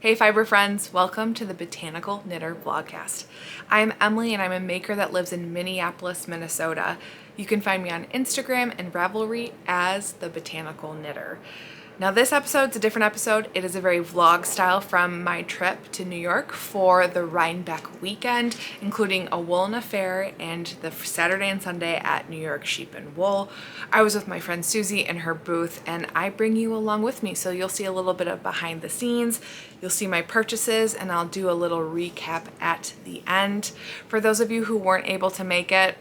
Hey fiber friends, welcome to the Botanical Knitter Vlogcast. I'm Emily and I'm a maker that lives in Minneapolis, Minnesota. You can find me on Instagram and Ravelry as the Botanical Knitter. Now this episode's a different episode. It is a very vlog style from my trip to New York for the Rhinebeck weekend, including a Woolen Affair and the Saturday and Sunday at New York Sheep and Wool. I was with my friend Susie in her booth and I bring you along with me. So you'll see a little bit of behind the scenes, you'll see my purchases, and I'll do a little recap at the end. For those of you who weren't able to make it,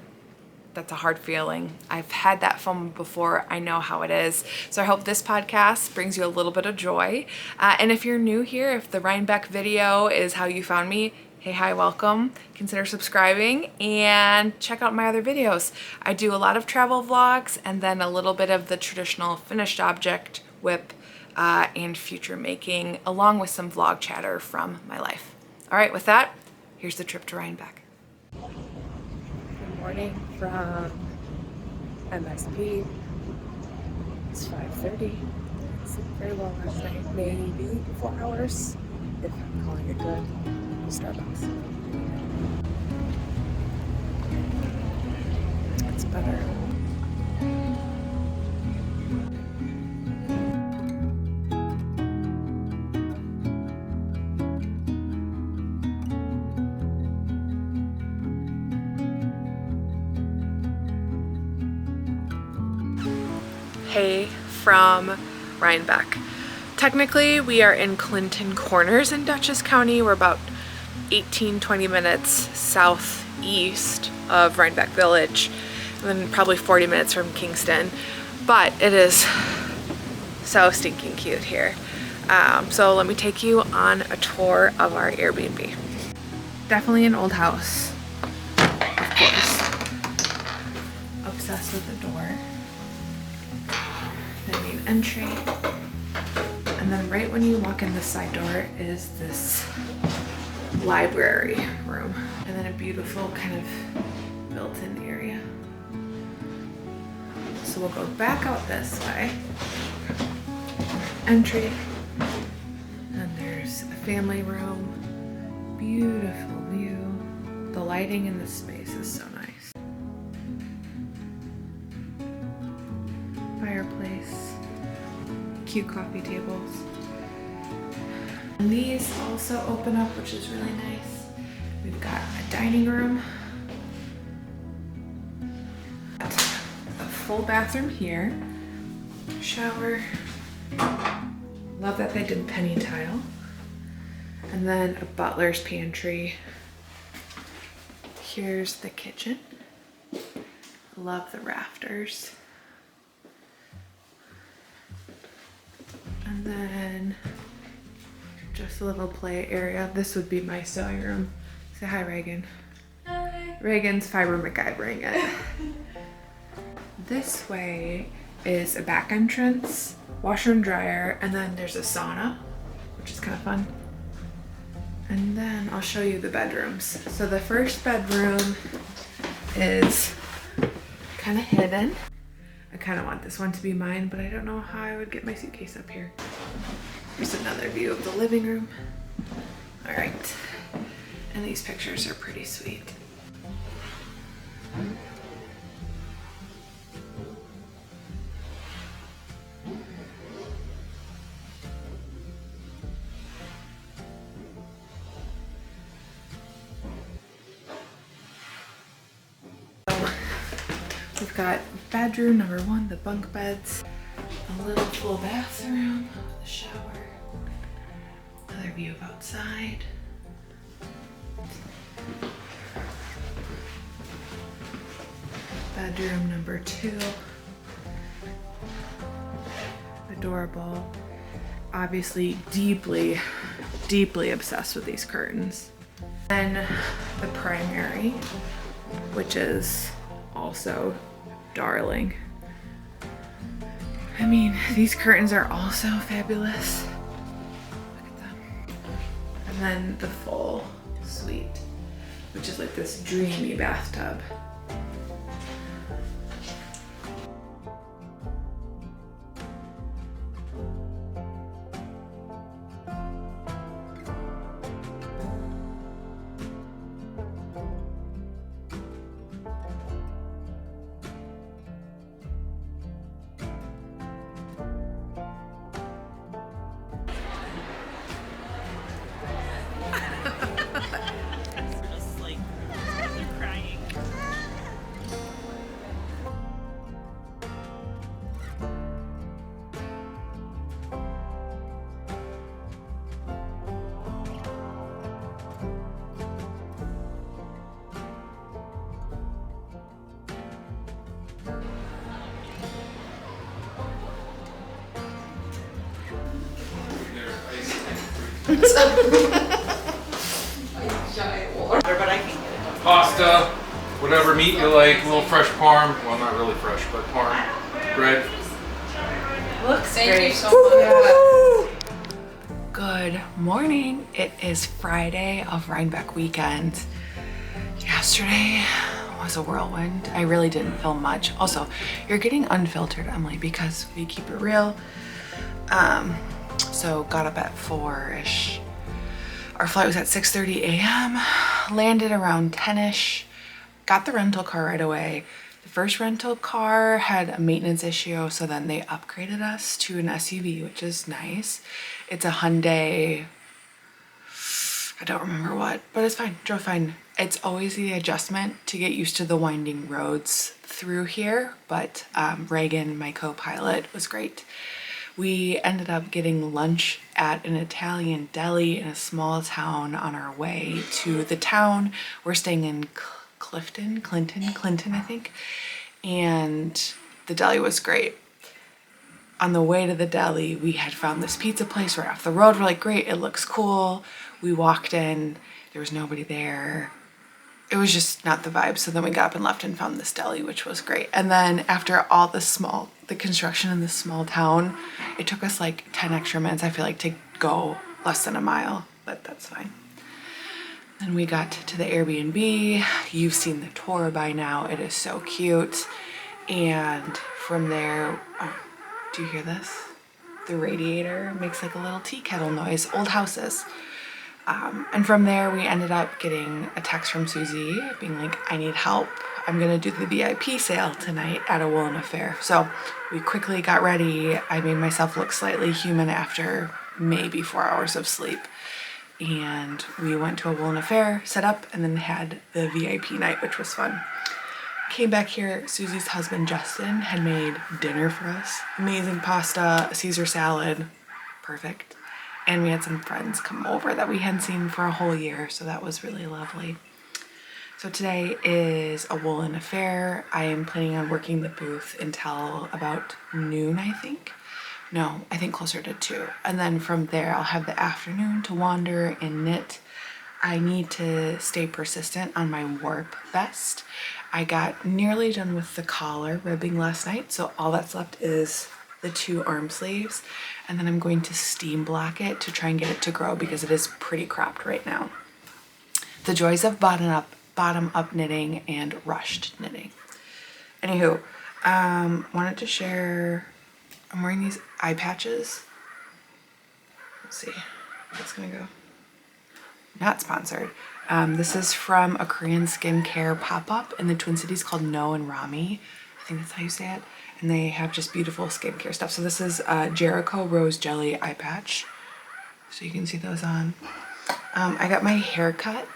that's a hard feeling. I've had that FOMO before. I know how it is. So I hope this podcast brings you a little bit of joy. And if you're new here, if the Rhinebeck video is how you found me, hey, hi, welcome. Consider subscribing and check out my other videos. I do a lot of travel vlogs and then a little bit of the traditional finished object whip and future making, along with some vlog chatter from my life. All right, with that, here's the trip to Rhinebeck. Morning from MSP. It's 5:30. I slept very well last night, maybe 4 hours, if I'm calling it good. Starbucks. It's better. Hey from Rhinebeck. Technically we are in Clinton Corners in Dutchess County. We're about 18-20 minutes southeast of Rhinebeck Village and then probably 40 minutes from Kingston, but it is so stinking cute here. So let me take you on a tour of our Airbnb. Definitely an old house, of course. Obsessed with the door. The main entry, and then right when you walk in the side door is this library room, and then a beautiful kind of built-in area. So we'll go back out this way, entry, and there's a family room, beautiful view. The lighting in this space is so nice. Fireplace, cute coffee tables. And these also open up, which is really nice. We've got a dining room, a full bathroom here, shower. Love that they did penny tile. And then a butler's pantry. Here's the kitchen. Love the rafters. And then just a little play area. This would be my sewing room. Say hi, Reagan. Hi. Reagan's fiber MacGyvering it. This way is a back entrance, washer and dryer, and then there's a sauna, which is kind of fun. And then I'll show you the bedrooms. So the first bedroom is kind of hidden. I kind of want this one to be mine, but I don't know how I would get my suitcase up here. Here's another view of the living room. All right, and these pictures are pretty sweet. We've got bedroom number one, the bunk beds, a little full bathroom, the shower, another view of outside. Bedroom number two, adorable. Obviously deeply, deeply obsessed with these curtains. Then the primary, which is also darling. I mean, these curtains are also fabulous. Look at them. And then the full suite, which is like this dreamy bathtub. Giant water, but I can get it. Pasta, whatever meat you like, a little fresh parm. Well, not really fresh, but parm. Bread. Looks great. So much. Good morning. It is Friday of Rhinebeck weekend. Yesterday was a whirlwind. I really didn't film much. Also, you're getting unfiltered, Emily, because we keep it real. So got up at 4-ish. Our flight was at 6:30 a.m. Landed around 10-ish. Got the rental car right away. The first rental car had a maintenance issue, so then they upgraded us to an SUV, which is nice. It's a Hyundai, I don't remember what, but it's fine, drove fine. It's always the adjustment to get used to the winding roads through here, but Reagan, my co-pilot, was great. We ended up getting lunch at an Italian deli in a small town on our way to the town. We're staying in Clinton, I think. And the deli was great. On the way to the deli, we had found this pizza place right off the road. We're like, great, it looks cool. We walked in, there was nobody there. It was just not the vibe. So then we got up and left and found this deli, which was great. And then after all the construction in this small town, it took us like 10 extra minutes, I feel like, to go less than a mile, but that's fine. Then we got to the Airbnb. You've seen the tour by now. It is so cute. And from there, oh, do you hear this? The radiator makes like a little tea kettle noise, old houses. And from there, we ended up getting a text from Susie being like, I need help. I'm gonna do the VIP sale tonight at a Woolen Affair. So we quickly got ready. I made myself look slightly human after maybe 4 hours of sleep. And we went to a Woolen Affair, set up, and then had the VIP night, which was fun. Came back here, Susie's husband Justin had made dinner for us. Amazing pasta, a Caesar salad, perfect. And we had some friends come over that we hadn't seen for a whole year, so that was really lovely. So today is a Woolen Affair. I am planning on working the booth until about noon, I think. No, I think closer to 2. And then from there, I'll have the afternoon to wander and knit. I need to stay persistent on my warp vest. I got nearly done with the collar ribbing last night, so all that's left is the 2 arm sleeves. And then I'm going to steam block it to try and get it to grow because it is pretty cropped right now. The joys of bottom up knitting and rushed knitting. Anywho, wanted to share, I'm wearing these eye patches. Let's see, it's gonna go. Not sponsored. This is from a Korean skincare pop-up in the Twin Cities called No and Rami. I think that's how you say it. And they have just beautiful skincare stuff. So this is Jericho Rose Jelly Eye Patch. So you can see those on. I got my haircut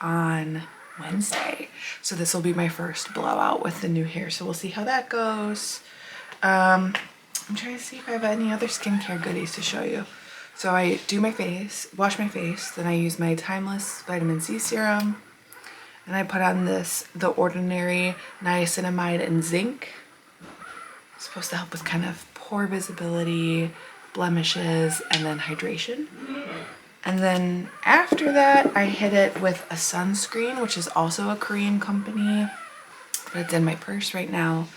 on Wednesday. So this will be my first blowout with the new hair. So we'll see how that goes. I'm trying to see if I have any other skincare goodies to show you. So I do my face, wash my face, then I use my Timeless Vitamin C Serum. And I put on The Ordinary Niacinamide and Zinc. It's supposed to help with kind of pore visibility, blemishes, and then hydration. And then after that, I hit it with a sunscreen, which is also a Korean company, but it's in my purse right now.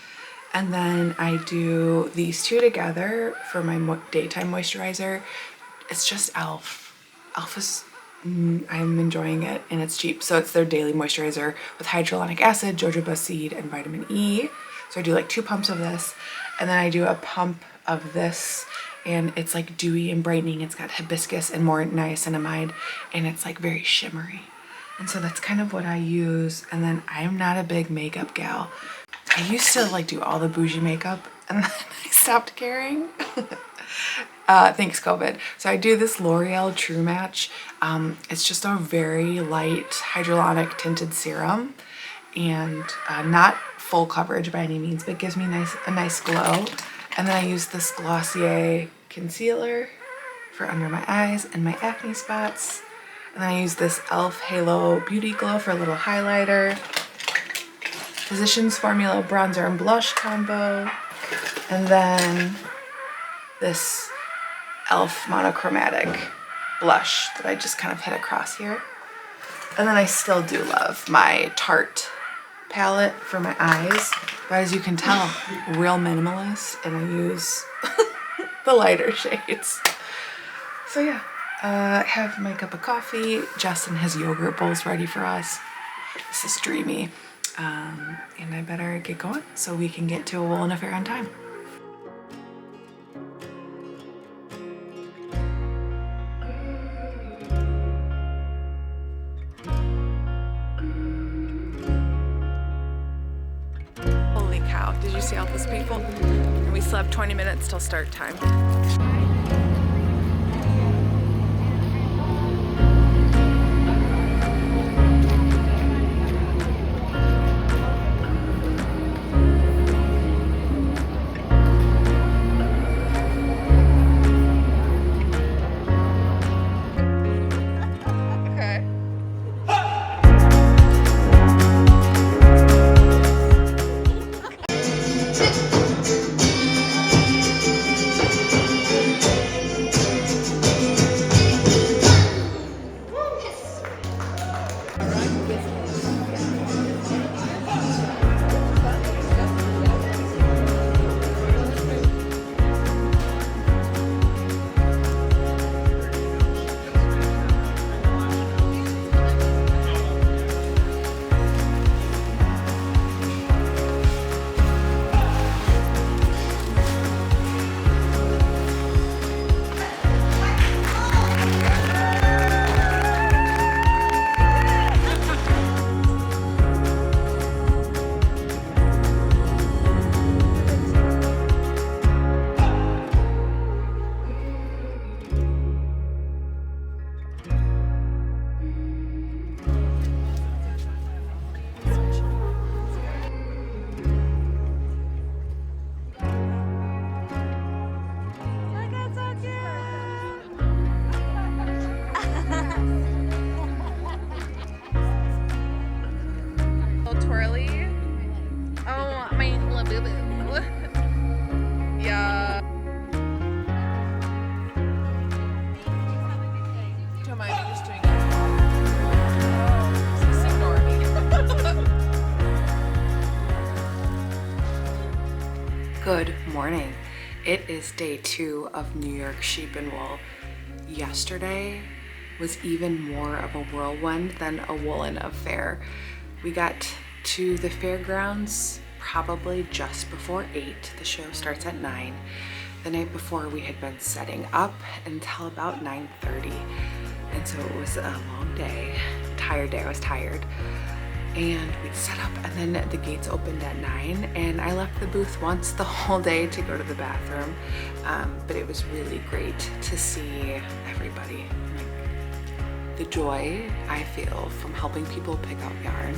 And then I do these 2 together for my daytime moisturizer. It's just e.l.f. e.l.f. is, I'm enjoying it, and it's cheap. So it's their daily moisturizer with hyaluronic acid, jojoba seed, and vitamin E. So I do like 2 pumps of this, and then I do a pump of this, and it's like dewy and brightening. It's got hibiscus and more niacinamide, and it's like very shimmery. And so that's kind of what I use. And then I'm not a big makeup gal. I used to like do all the bougie makeup, and then I stopped caring. Thanks COVID. So I do this L'Oreal True Match. It's just a very light hyaluronic tinted serum, and not full coverage by any means, but gives me a nice glow. And then I use this Glossier concealer for under my eyes and my acne spots. And then I use this e.l.f. Halo Beauty Glow for a little highlighter. Physicians Formula Bronzer and Blush combo. And then this e.l.f. Monochromatic blush that I just kind of hit across here. And then I still do love my Tarte palette for my eyes, but as you can tell, real minimalist, and I use the lighter shades. So yeah, I have my cup of coffee. Justin has yogurt bowls ready for us. This is dreamy. And I better get going so we can get to a Woolen Affair on time. Holy cow, did you see all those people? And we still have 20 minutes till start time. Good morning. It is day 2 of New York Sheep and Wool. Yesterday was even more of a whirlwind than a Woolen Affair. We got to the fairgrounds probably just before 8. The show starts at 9. The night before we had been setting up until about 9:30. And so it was a long day, tired day, I was tired. And we set up and then the gates opened at 9 and I left the booth once the whole day to go to the bathroom. But it was really great to see everybody. The joy I feel from helping people pick out yarn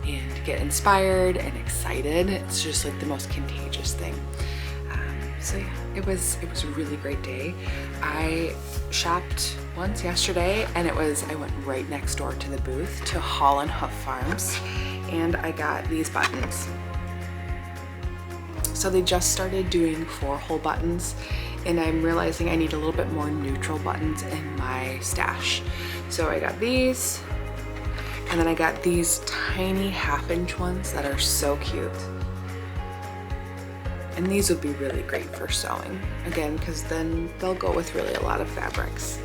and get inspired and excited. It's just like the most contagious thing. So yeah, it was a really great day. I shopped once yesterday and I went right next door to the booth to Hall and Hoof Farms and I got these buttons. So they just started doing 4-hole buttons and I'm realizing I need a little bit more neutral buttons in my stash. So I got these and then I got these tiny 1/2-inch ones that are so cute. And these would be really great for sewing, again, because then they'll go with really a lot of fabrics.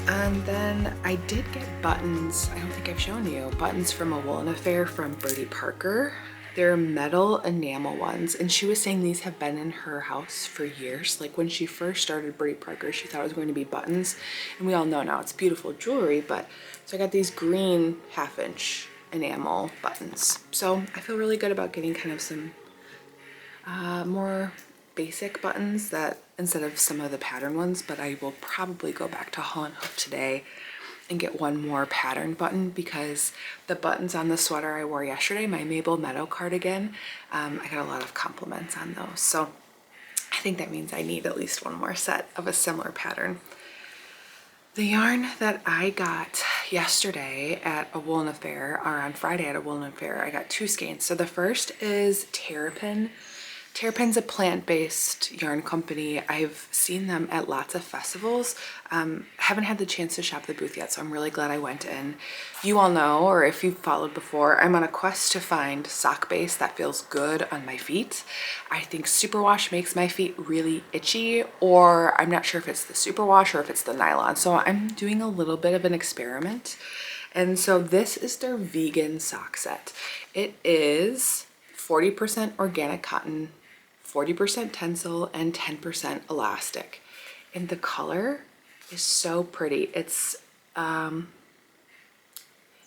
And then I did get buttons, I don't think I've shown you, buttons from a Woolen Affair from Birdie Parker. They're metal enamel ones, and she was saying these have been in her house for years. Like when she first started Birdie Parker, she thought it was going to be buttons, and we all know now it's beautiful jewelry, but so I got these green 1/2-inch enamel buttons. So I feel really good about getting kind of some more basic buttons that instead of some of the pattern ones, but I will probably go back to Hall and Hoof today and get one more pattern button because the buttons on the sweater I wore yesterday, my Mabel Meadow cardigan, I got a lot of compliments on those. So I think that means I need at least one more set of a similar pattern. The yarn that I got yesterday at a Woolen Affair, or on Friday at a Woolen Affair, I got 2 skeins. So the first is Terrapin. Terrapin's a plant-based yarn company. I've seen them at lots of festivals. Haven't had the chance to shop the booth yet, so I'm really glad I went in. You all know, or if you've followed before, I'm on a quest to find sock base that feels good on my feet. I think superwash makes my feet really itchy, or I'm not sure if it's the superwash or if it's the nylon. So I'm doing a little bit of an experiment. And so this is their vegan sock set. It is 40% organic cotton, 40% tencel, and 10% elastic. And the color is so pretty. It's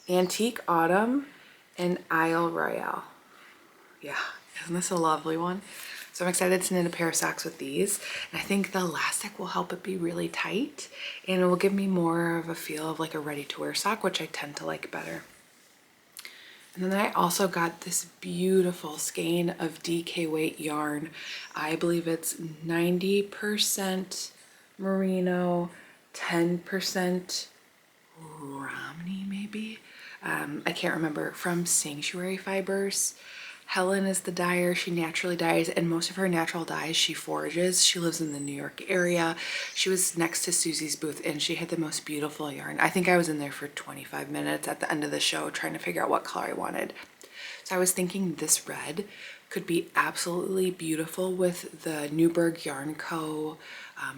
Antique Autumn and Isle Royale. Yeah, isn't this a lovely one? So I'm excited to knit a pair of socks with these. And I think the elastic will help it be really tight, and it will give me more of a feel of like a ready-to-wear sock, which I tend to like better. And then I also got this beautiful skein of DK weight yarn. I believe it's 90% Merino, 10% Romney maybe. I can't remember, from Sanctuary Fibers. Helen is the dyer. She naturally dyes, and most of her natural dyes she forages. She lives in the New York area. She was next to Susie's booth, and she had the most beautiful yarn. I think I was in there for 25 minutes at the end of the show trying to figure out what color I wanted. So I was thinking this red could be absolutely beautiful with the Newburgh Yarn Co.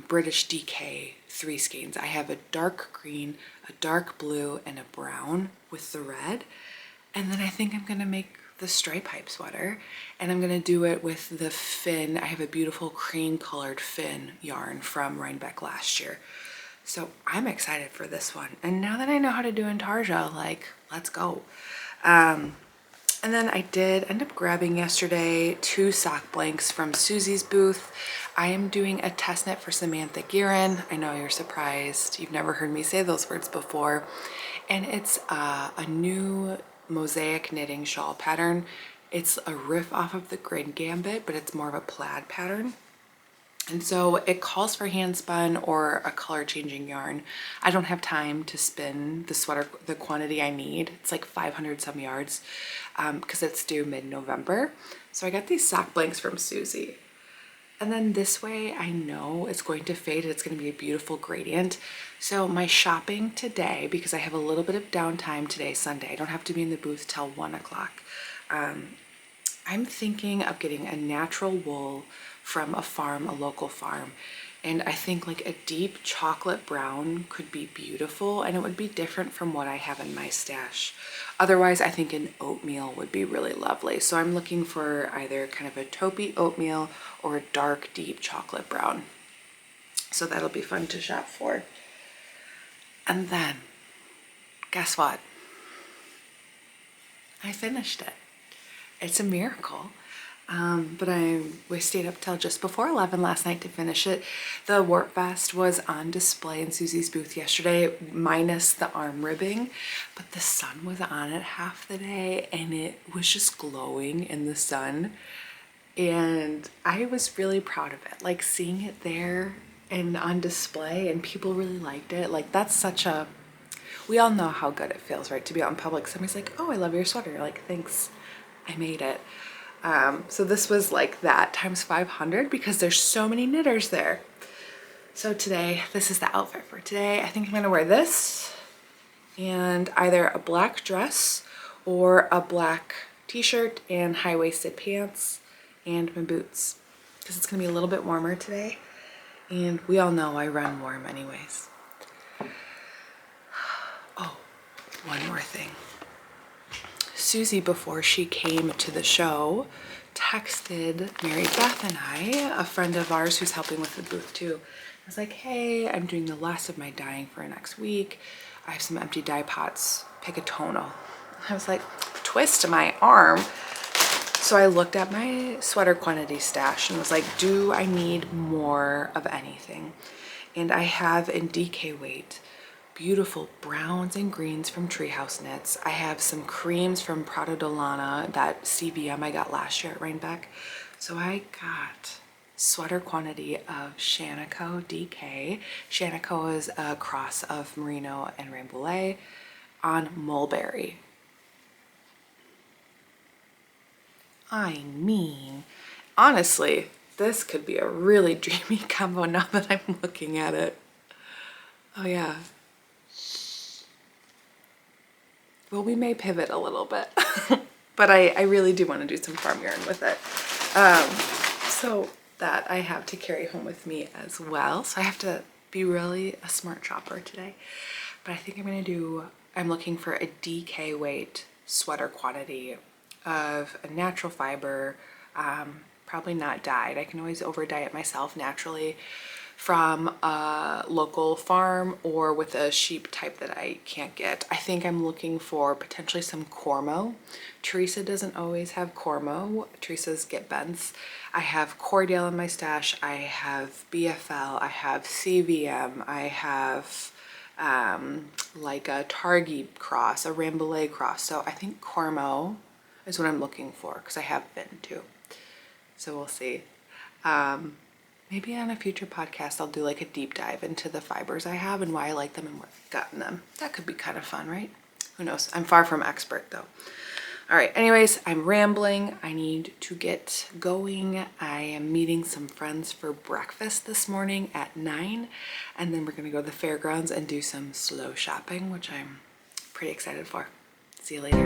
British DK 3 skeins. I have a dark green, a dark blue, and a brown with the red. And then I think I'm gonna make the stripe pipe sweater, and I'm gonna do it with the fin. I have a beautiful cream colored fin yarn from Rhinebeck last year. So I'm excited for this one. And now that I know how to do intarsia, like, let's go. And then I did end up grabbing yesterday 2 sock blanks from Susie's booth. I am doing a test knit for Samantha Guerin. I know you're surprised. You've never heard me say those words before. And it's a new mosaic knitting shawl pattern. It's a riff off of the Grid Gambit, but it's more of a plaid pattern. And so it calls for hand spun or a color changing yarn. I don't have time to spin the sweater, the quantity I need. It's like 500 some yards because it's due mid-November. So I got these sock blanks from Susie. And then this way I know it's going to fade. It's going to be a beautiful gradient. So my shopping today, because I have a little bit of downtime today, Sunday, I don't have to be in the booth till 1 o'clock. I'm thinking of getting a natural wool from a farm, a local farm. And I think like a deep chocolate brown could be beautiful, and it would be different from what I have in my stash. Otherwise, I think an oatmeal would be really lovely. So I'm looking for either kind of a taupey oatmeal or a dark, deep chocolate brown. So that'll be fun to shop for. And then, guess what? I finished it. It's a miracle. But we stayed up till just before 11 last night to finish it. The Warp Vest was on display in Susie's booth yesterday, minus the arm ribbing, but the sun was on it half the day and it was just glowing in the sun. And I was really proud of it, like seeing it there and on display, and people really liked it. Like that's such a, we all know how good it feels, right? To be out in public, somebody's like, oh, I love your sweater. You're like, thanks, I made it. So this was like that times 500 because there's so many knitters there. So today, this is the outfit for today. I think I'm gonna wear this and either a black dress or a black t-shirt and high-waisted pants and my boots because it's gonna be a little bit warmer today. And we all know I run warm anyways. Oh, one more thing. Susie, before she came to the show, texted Mary Beth and I, a friend of ours who's helping with the booth too. I was like, hey, I'm doing the last of my dyeing for next week. I have some empty dye pots, pick a tonal. I was like, twist my arm. So I looked at my sweater quantity stash and was like, do I need more of anything? And I have in DK weight beautiful browns and greens from Treehouse Knits. I have some creams from Prada Dolana, that CVM I got last year at Rhinebeck. So I got sweater quantity of Shanico DK. Shanico is a cross of Merino and Rambouillet on mulberry. I mean, Honestly, this could be a really dreamy combo now that I'm looking at it. Oh yeah. Well, we may pivot a little bit, but I really do want to do some farm yarn with it. So that I have to carry home with me as well. So I have to be really a smart shopper today. But I think I'm looking for a DK weight sweater quantity of a natural fiber, probably not dyed. I can always over dye it myself naturally from a local farm or with a sheep type that I can't get. I think I'm looking for potentially some Cormo. Teresa doesn't always have Cormo. Teresa's get Bentz. I have Cordale in my stash. I have BFL. I have CVM. I have like a Targhee cross, a Rambouillet cross. So I think Cormo is what I'm looking for because I have been too. So we'll see. Maybe on a future podcast, I'll do like a deep dive into the fibers I have and why I like them and what I've gotten them. That could be kind of fun, right? Who knows? I'm far from expert though. All right, anyways, I'm rambling. I need to get going. I am meeting some friends for breakfast this morning at 9, and then we're gonna go to the fairgrounds and do some slow shopping, which I'm pretty excited for. See you later.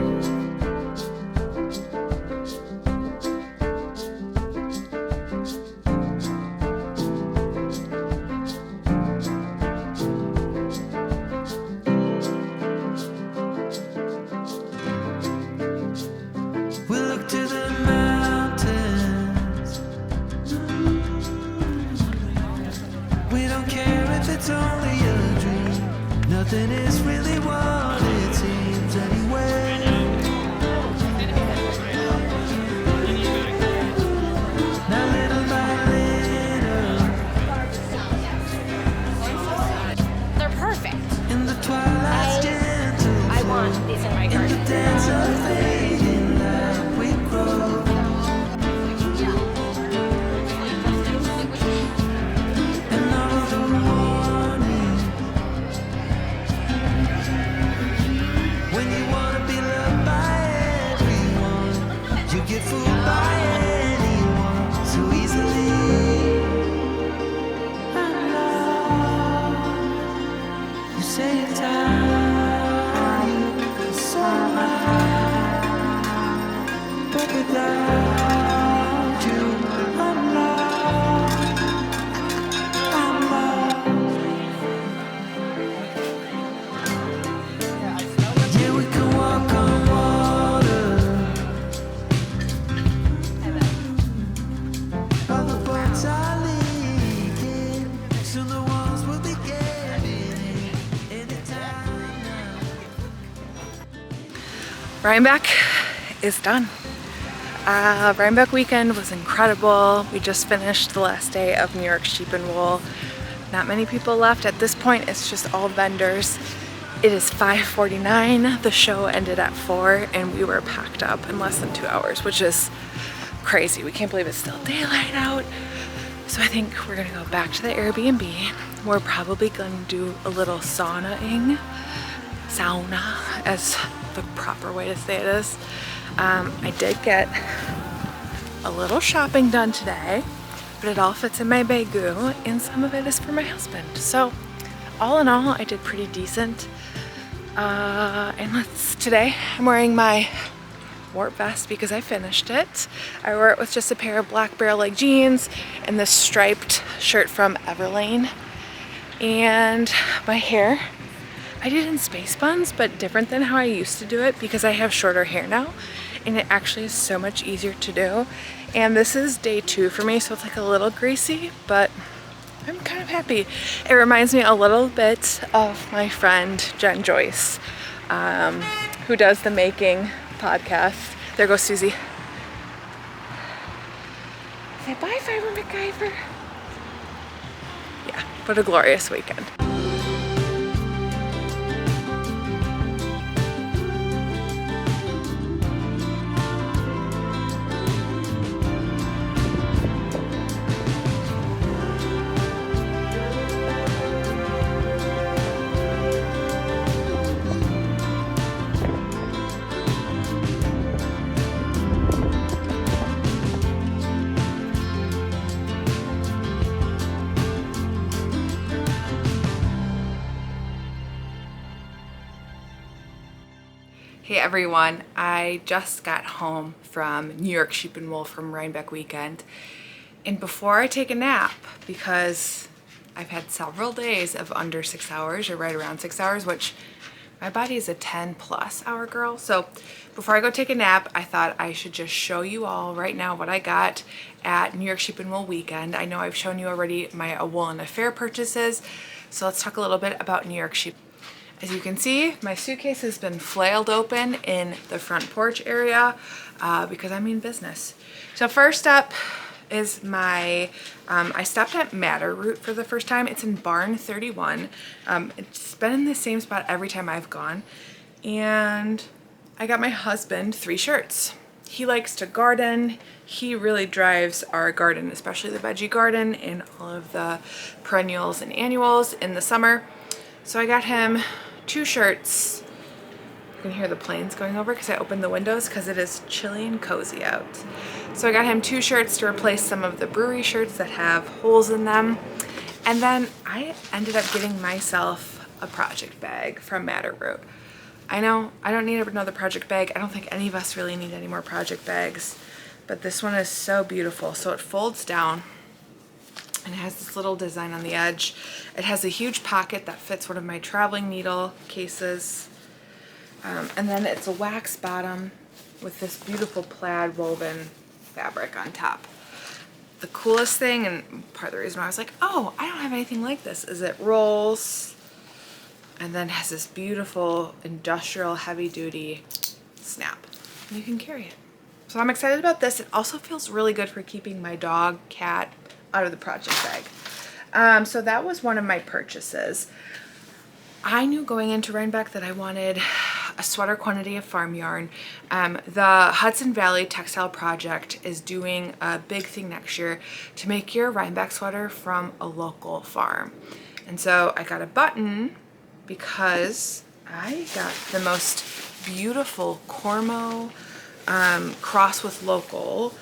Nothing is really what it seems anyway. Now little by little, they're perfect. in the twilight's gentle I want these in my in the garden. dance of fading light we grow. And all the warning when you wanna be loved by everyone, you get fooled by anyone so easily. I'm lost. You say it's time, so right, but without you, I'm lost. I'm lost. Yeah, we can walk on water. All the boats are leaking. Soon the walls will be giving in. Anytime now. Rhinebeck is done. Rhinebeck weekend was incredible. We just finished the last day of New York Sheep and Wool. Not many people left. At this point, it's just all vendors. It is 5:49. The show ended at 4 and we were packed up in less than 2 hours, which is crazy. We can't believe it's still daylight out. So I think we're gonna go back to the Airbnb. We're probably gonna do a little sauna, as the proper way to say it is. I did get a little shopping done today, but it all fits in my bagoo and some of it is for my husband. So all in all, I did pretty decent. Today I'm wearing my warp vest because I finished it. I wore it with just a pair of black barrel leg jeans and this striped shirt from Everlane. And my hair, I did in space buns, but different than how I used to do it because I have shorter hair now and it actually is so much easier to do. And this is day 2 for me, so it's like a little greasy, but I'm kind of happy. It reminds me a little bit of my friend Jen Joyce, who does the Making podcast. There goes Susie. Say bye, Fiber MacGyver. Yeah, what a glorious weekend. Hey everyone, I just got home from New York Sheep and Wool from Rhinebeck weekend, and before I take a nap, because I've had several days of under 6 hours or right around 6 hours, which my body is a 10+ hour girl, so before I go take a nap, I thought I should just show you all right now what I got at New York Sheep and Wool weekend. I know I've shown you already my Woolen Affair purchases, so let's talk a little bit about New York Sheep. As you can see, my suitcase has been flailed open in the front porch area because I mean business. So first up is my, I stopped at Meadow for the first time. It's in Barn 31. It's been in the same spot every time I've gone. And I got my husband 3 shirts. He likes to garden. He really drives our garden, especially the veggie garden and all of the perennials and annuals in the summer. So I got him 2 shirts. You can hear the planes going over because I opened the windows because it is chilly and cozy out. So I got him 2 shirts to replace some of the brewery shirts that have holes in them. And then I ended up getting myself a project bag from Meadow. I know I don't need another project bag. I don't think any of us really need any more project bags, but this one is so beautiful. So it folds down and it has this little design on the edge. It has a huge pocket that fits one of my traveling needle cases. And then it's a wax bottom with this beautiful plaid woven fabric on top. The coolest thing, and part of the reason why I was like, oh, I don't have anything like this, is it rolls and then has this beautiful industrial heavy duty snap. And you can carry it. So I'm excited about this. It also feels really good for keeping my dog, cat, out of the project bag. So that was one of my purchases. I knew going into Rhinebeck that I wanted a sweater quantity of farm yarn. The Hudson Valley Textile Project is doing a big thing next year to make your Rhinebeck sweater from a local farm. And so I got a button because I got the most beautiful Cormo cross with local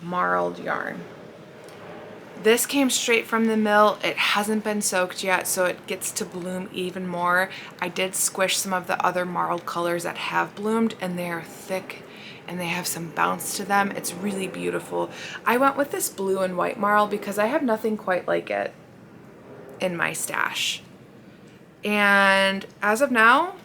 marled yarn. This came straight from the mill. It hasn't been soaked yet, so it gets to bloom even more. I did squish some of the other marled colors that have bloomed, and they are thick and they have some bounce to them. It's really beautiful. I went with this blue and white marl because I have nothing quite like it in my stash. And as of now,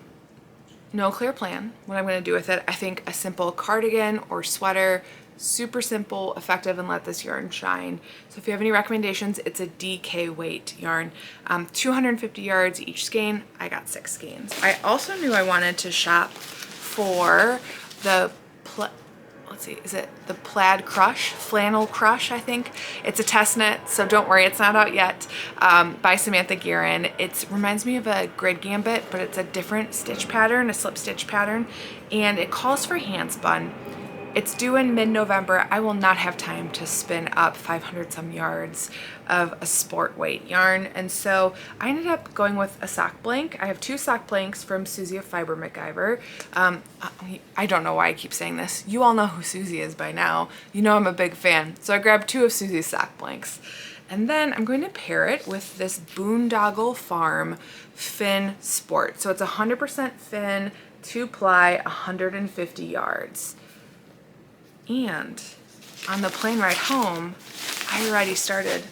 no clear plan what I'm going to do with it. I think a simple cardigan or sweater, super simple, effective, and let this yarn shine. So if you have any recommendations, it's a DK weight yarn. 250 yards each skein. I got 6 skeins. I also knew I wanted to shop for the let's see, is it the plaid crush, flannel crush, I think. It's a test knit, so don't worry, it's not out yet, by Samantha Guerin. It reminds me of a grid gambit, but it's a different stitch pattern, a slip stitch pattern, and it calls for hand spun. It's due in mid-November. I will not have time to spin up 500 some yards of a sport weight yarn. And so I ended up going with a sock blank. I have 2 sock blanks from Susie of Fiber MacGyver. I don't know why I keep saying this. You all know who Susie is by now. You know I'm a big fan. So I grabbed 2 of Susie's sock blanks. And then I'm going to pair it with this Boondoggle Farm Fin Sport. So it's 100% fin, 2-ply, 150 yards. And on the plane ride home, I already started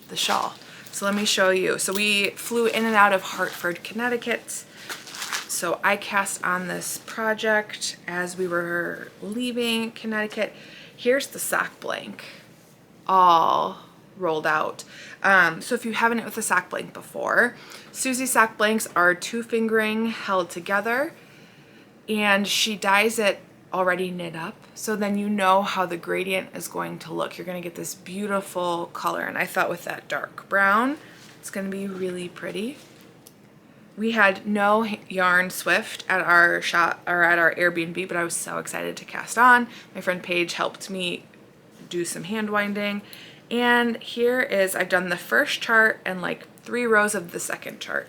the shawl. So let me show you. So we flew in and out of Hartford, Connecticut. So I cast on this project as we were leaving Connecticut. Here's the sock blank, all rolled out. So if you haven't knit with a sock blank before, Susie's sock blanks are 2-fingering held together, and she dyes it already knit up, so then you know how the gradient is going to look. You're going to get this beautiful color, and I thought with that dark brown it's going to be really pretty. We had no yarn Swift at our shop or at our Airbnb, but I was so excited to cast on. My friend Paige helped me do some hand winding, and here is, I've done the first chart and like 3 rows of the second chart,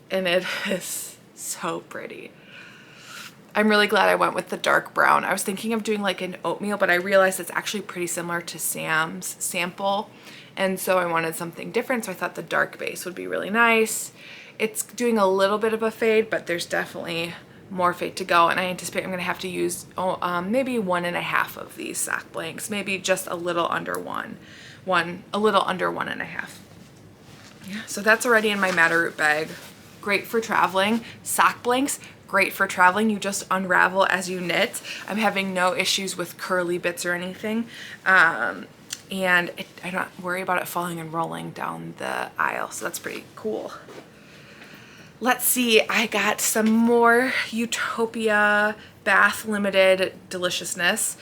and it is so pretty. I'm really glad I went with the dark brown. I was thinking of doing like an oatmeal, but I realized it's actually pretty similar to Sam's sample, and so I wanted something different, so I thought the dark base would be really nice. It's doing a little bit of a fade, but there's definitely more fate to go, and I anticipate I'm gonna have to use maybe 1.5 of these sock blanks, maybe just a little under a little under 1.5. Yeah, so that's already in my Meadow bag. Great for traveling. Sock blanks, great for traveling. You just unravel as you knit. I'm having no issues with curly bits or anything. And I don't worry about it falling and rolling down the aisle, so that's pretty cool. Let's see, I got some more Utopia Bath Limited deliciousness.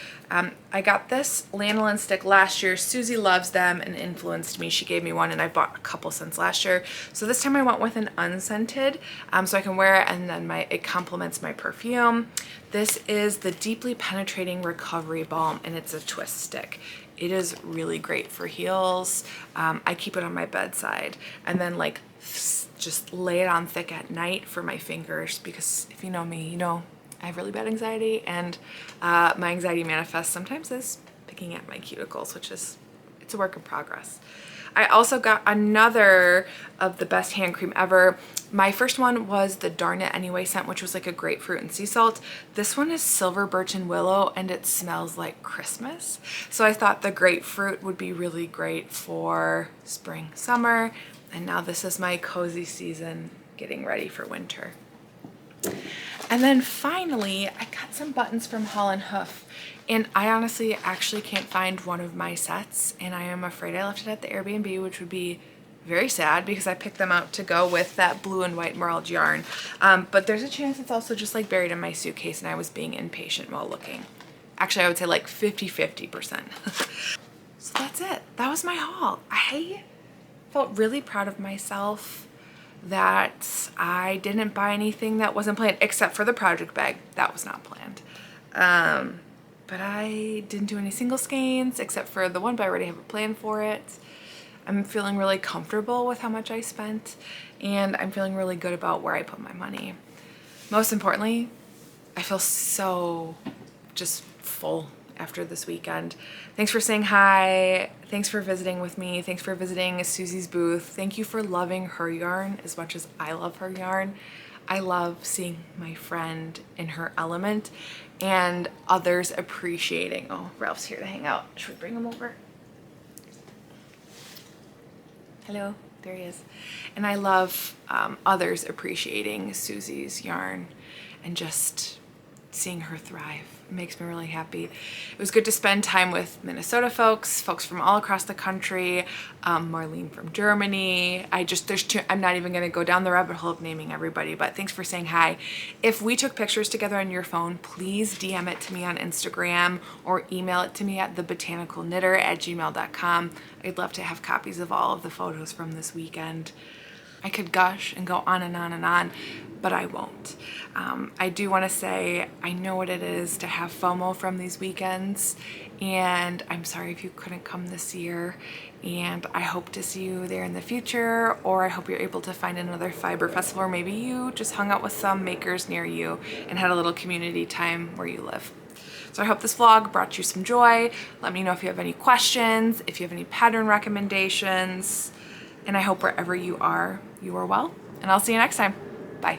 I got this lanolin stick last year. Susie loves them and influenced me. She gave me one and I bought a couple since last year. So this time I went with an unscented so I can wear it and then it complements my perfume. This is the Deeply Penetrating Recovery Balm and it's a twist stick. It is really great for heels. I keep it on my bedside and then like just lay it on thick at night for my fingers because if you know me, you know I have really bad anxiety and my anxiety manifests sometimes as picking at my cuticles, which is, it's a work in progress. I also got another of the best hand cream ever. My first one was the Darn It Anyway scent, which was like a grapefruit and sea salt. This one is silver birch and willow and it smells like Christmas. So I thought the grapefruit would be really great for spring, summer. And now this is my cozy season getting ready for winter. And then finally, I got some buttons from Hall & Hoof. And I honestly actually can't find one of my sets. And I am afraid I left it at the Airbnb, which would be very sad because I picked them out to go with that blue and white merled yarn. But there's a chance it's also just like buried in my suitcase and I was being impatient while looking. Actually, I would say like 50-50%. So that's it. That was my haul. I felt really proud of myself that I didn't buy anything that wasn't planned except for the project bag. That was not planned. But I didn't do any single skeins except for the one, but I already have a plan for it. I'm feeling really comfortable with how much I spent and I'm feeling really good about where I put my money. Most importantly, I feel so just full after this weekend. Thanks for saying hi. Thanks for visiting with me. Thanks for visiting Susie's booth. Thank you for loving her yarn as much as I love her yarn. I love seeing my friend in her element and others appreciating. Oh, Ralph's here to hang out. Should we bring him over? Hello, there he is. And I love others appreciating Susie's yarn and just seeing her thrive. It makes me really happy. It was good to spend time with Minnesota folks from all across the country, Marlene from Germany. I'm not even gonna go down the rabbit hole of naming everybody, but thanks for saying hi. If we took pictures together on your phone, please DM it to me on Instagram or email it to me at thebotanicalknitter@gmail.com. I'd love to have copies of all of the photos from this weekend. I could gush and go on and on and on, but I won't. I do want to say I know what it is to have FOMO from these weekends, and I'm sorry if you couldn't come this year, and I hope to see you there in the future, or I hope you're able to find another fiber festival, or maybe you just hung out with some makers near you and had a little community time where you live. So I hope this vlog brought you some joy. Let me know if you have any questions, if you have any pattern recommendations, and I hope wherever you are well, and I'll see you next time. Bye.